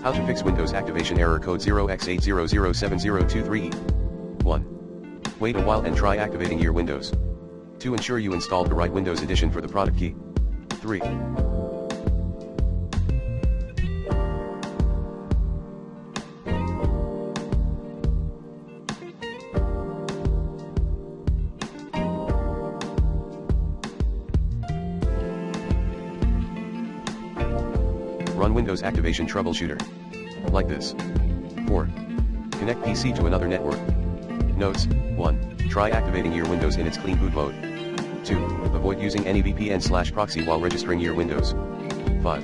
How to fix Windows activation error code 0x8007023E. 1. Wait a while and try activating your Windows. To ensure you installed the right Windows edition for the product key. 3. Run Windows Activation Troubleshooter. Like this. 4. Connect PC to another network. Notes: 1. Try activating your Windows in its clean boot mode. 2. Avoid using any VPN/proxy while registering your Windows. 5.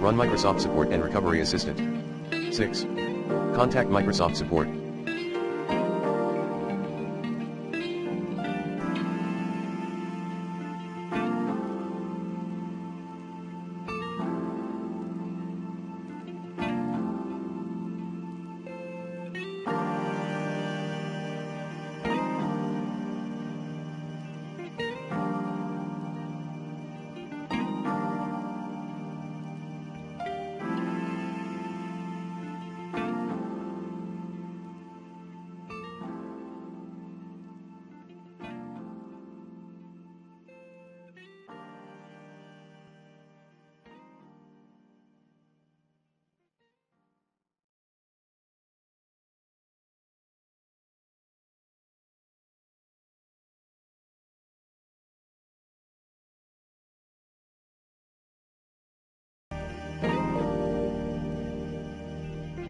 Run Microsoft Support and Recovery Assistant. 6. Contact Microsoft Support.